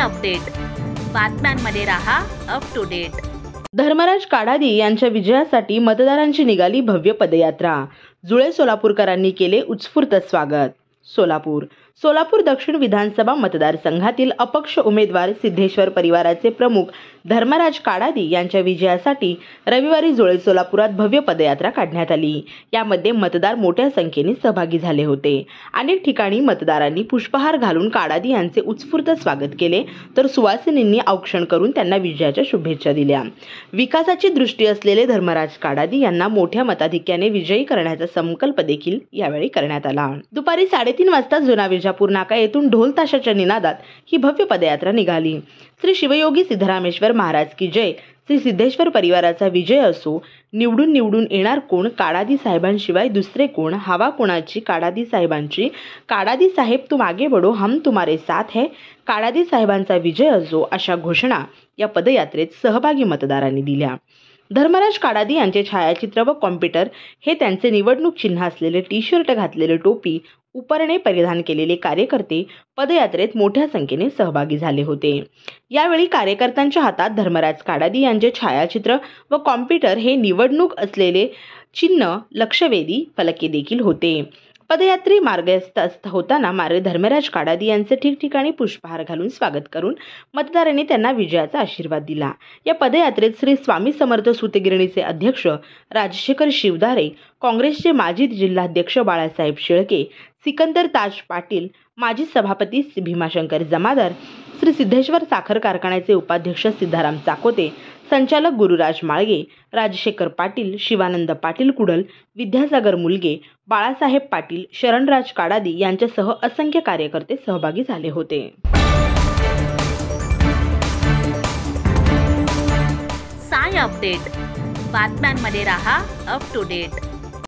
Update, बातम्यांमध्ये रहा up to date. Dharmaraj Kadadi यांच्या विजयासाठी मतदारांची निघाली भव्य पदयात्रा। जुळे सोलापूरकरांनी केले उत्स्फूर्त स्वागत। सोलापूर दक्षिण विधानसभा मतदारसंघातील अपक्ष उमेदवार सिद्धेश्वर परिवाराचे प्रमुख धर्मराज काडादी यांच्या विजयासाठी रविवारी जुळे सोलापुरात भव्य पदयात्रा काढण्यात आली। यामध्ये मतदार मोठ्या संख्येने सहभागी झाले होते। अनेक ठिकाणी मतदारांनी पुष्पहार घालून काडादी यांचे उत्स्फूर्त स्वागत केले, तर सुवासिनींनी औक्षण करून त्यांना विजयाच्या शुभेच्छा दिल्या। विकासाची दृष्टी असलेले धर्मराज काडादी यांना मोठ्या मताधिक्याने विजयी करण्याचा संकल्प देखील यावेळी करण्यात आला। दुपारी 3:30 वाजता जुना विजापूर नाका येथून ढोल ताशाच्या निनादात ही भव्य पदयात्रा निघाली। श्री शिवयोगी सिद्धरामेश्वर महाराज की जय। श्री सिद्धेश्वर परिवाराचा विजय असो। निवडून येणार कोण, काडादी साहेबांशिवाय दुसरे कोण, हवा कोणाची काडादी साहेबांची, काडादी साहेब तुम आगे बढ़ो हम तुम्हारे साथ है, काडादी साहेबांचा विजय असो, अशा घोषणा या पदयात्रेत सहभागी मतदारांनी दिल्या। धर्मराज काडादी यांचे छायाचित्र व कॉम्प्युटर हे त्यांचे निवडणूक चिन्ह असलेले टी-शर्ट घातलेले टोपी उपरणे परिधान केलेले कार्यकर्ते पदयात्रेत मोठ्या संख्येने सहभागी झाले होते। यावेळी कार्यकर्त्यांच्या हातात धर्मराज काडादी यांचे छायाचित्र व कॉम्प्युटर हे निवडणूक असलेले चिन्ह लक्षवेधी फलके देखील होते। पदयात्री मार्गस्थ होताना धर्मराज काडादी यांचे ठिकठिकाणी पुष्पहार घालून स्वागत करून मतदारांनी त्यांना विजयाचा आशीर्वाद दिला। या पदयात्रेत श्री स्वामी समर्थ सूतगिरणीचे अध्यक्ष राजशेखर शिवदारे, काँग्रेसचे माजी जिल्हाध्यक्ष बाळासाहेब शेळके, सिकंदर ताज पाटील, माजी सभापती भीमाशंकर जमादार, श्री सिद्धेश्वर साखर कारखान्याचे उपाध्यक्ष सिद्धाराम चाकोते, संचालक गुरुराज माळगे, राजशेखर पाटील, शिवानंद पाटील कुडल, विद्यासागर मुलगे, बाळासाहेब पाटील, शरणराज काडादी यांच्यासह असंख्य कार्यकर्ते सहभागी झाले होते। साय अपडेट, बातम्यांमध्ये रहा अप टू डेट।